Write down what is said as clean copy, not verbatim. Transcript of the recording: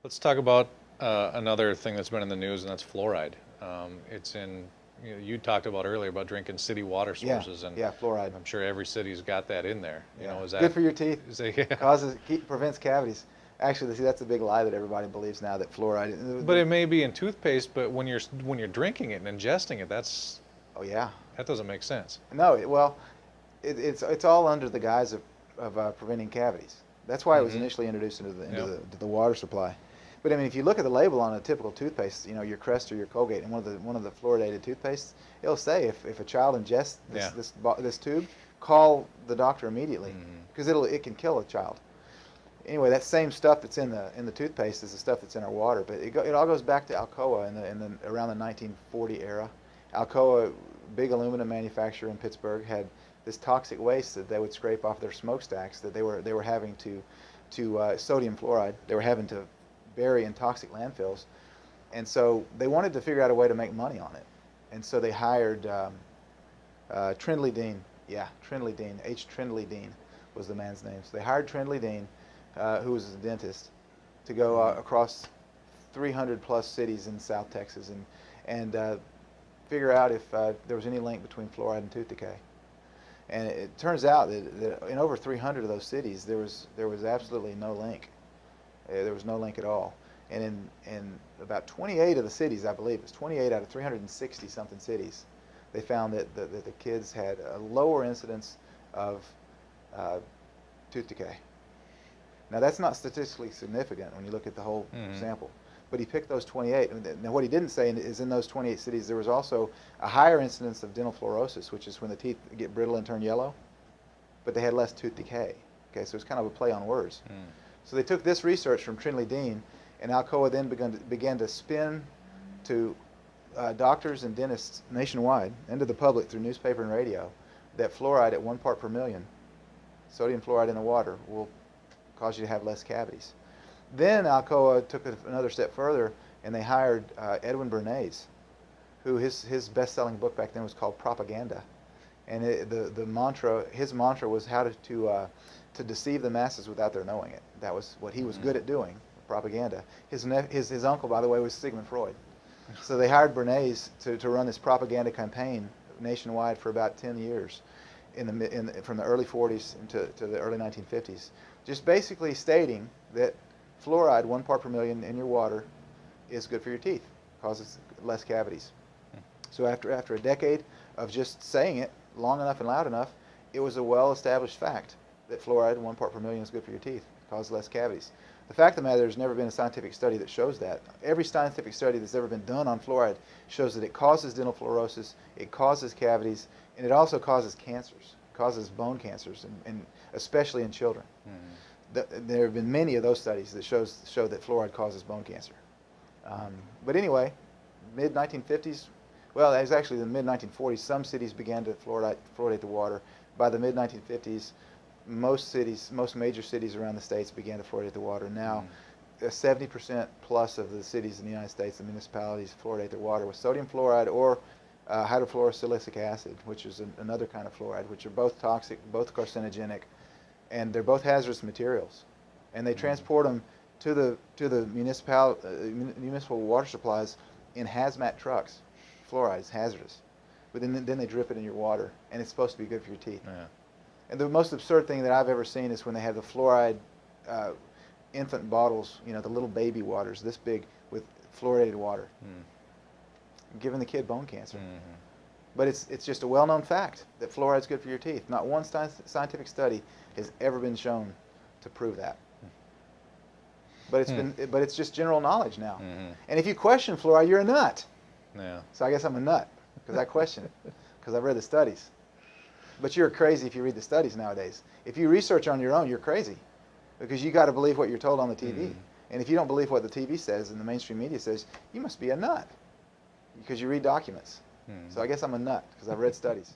Let's talk about another thing that's been in the news, and that's fluoride. It's in, you talked about earlier about drinking city water Yeah, sources, and yeah, fluoride. I'm sure every city's got that in there. You Yeah, know, is good that, for your teeth. is that, yeah. Prevents cavities. Actually, see, that's a big lie that everybody believes now that fluoride. But it may be in toothpaste, but when you're drinking it and ingesting it, Oh yeah. that doesn't make sense. No, well, it's all under the guise of preventing cavities. That's why it was Mm-hmm. initially introduced into the Yep. to the water supply. But I mean, if you look at the label on a typical toothpaste, your Crest or your Colgate, and one of the fluoridated toothpastes, it'll say if a child ingests Yeah. this tube, call the doctor immediately Mm-hmm. because it can kill a child. Anyway, that same stuff that's in the toothpaste is the stuff that's in our water. But it all goes back to Alcoa in the around the 1940 era. Alcoa, big aluminum manufacturer in Pittsburgh, had this toxic waste that they would scrape off their smokestacks that they were having to sodium fluoride. They were having to bury in toxic landfills, and so they wanted to figure out a way to make money on it. And so they hired Trindley Dean. Yeah, Trindley Dean. Trindley Dean was the man's name. So they hired Trindley Dean, who was a dentist, to go across 300 plus cities in South Texas and figure out if there was any link between fluoride and tooth decay. And it turns out that in over 300 of those cities, there was absolutely no link. There was no link at all. And in about 28 of the cities, I believe, it's 28 out of 360 something cities, they found that the kids had a lower incidence of tooth decay. Now that's not statistically significant when you look at the whole sample, but he picked those 28. Now what he didn't say is in those 28 cities there was also a higher incidence of dental fluorosis, which is when the teeth get brittle and turn yellow, but they had less tooth decay. Okay, so it's kind of a play on words. So they took this research from Trindley Dean, and Alcoa then began to spin to doctors and dentists nationwide and to the public through newspaper and radio that fluoride at 1 part per million, sodium fluoride in the water, will cause you to have less cavities. Then Alcoa took it another step further, and they hired Edwin Bernays, who his best-selling book back then was called Propaganda, and his mantra was how to deceive the masses without their knowing it. That was what he was good at doing, propaganda. His uncle, by the way, was Sigmund Freud. So they hired Bernays to run this propaganda campaign nationwide for about 10 years, from the early 40s to the early 1950s, just basically stating that fluoride, 1 part per million in your water, is good for your teeth, causes less cavities. So after a decade of just saying it long enough and loud enough, it was a well-established fact that fluoride, 1 part per million, is good for your teeth, causes less cavities. The fact of the matter, there's never been a scientific study that shows that. Every scientific study that's ever been done on fluoride shows that it causes dental fluorosis, it causes cavities, and it also causes cancers. It causes bone cancers, and especially in children. There have been many of those studies that show that fluoride causes bone cancer. But anyway, mid-1950s, well, it was actually the mid-1940s, some cities began to fluoridate the water. By the mid-1950s, most major cities around the states began to fluoridate the water. Now, 70% plus of the cities in the United States, the municipalities, fluoridate their water with sodium fluoride or hydrofluorosilicic acid, which is another kind of fluoride, which are both toxic, both carcinogenic, and they're both hazardous materials. And they transport them to the municipal water supplies in hazmat trucks. Fluoride is hazardous. But then they drip it in your water, and it's supposed to be good for your teeth. Yeah. And the most absurd thing that I've ever seen is when they have the fluoride infant bottles, the little baby waters this big with fluoridated water, giving the kid bone cancer. But it's just a well-known fact that fluoride is good for your teeth. Not one scientific study has ever been shown to prove that. But it's just general knowledge now. And if you question fluoride, you're a nut. Yeah. So I guess I'm a nut because I question it because I've read the studies. But you're crazy if you read the studies nowadays. If you research on your own, you're crazy because you got to believe what you're told on the TV. And if you don't believe what the TV says and the mainstream media says, you must be a nut because you read documents. So I guess I'm a nut because I've read studies.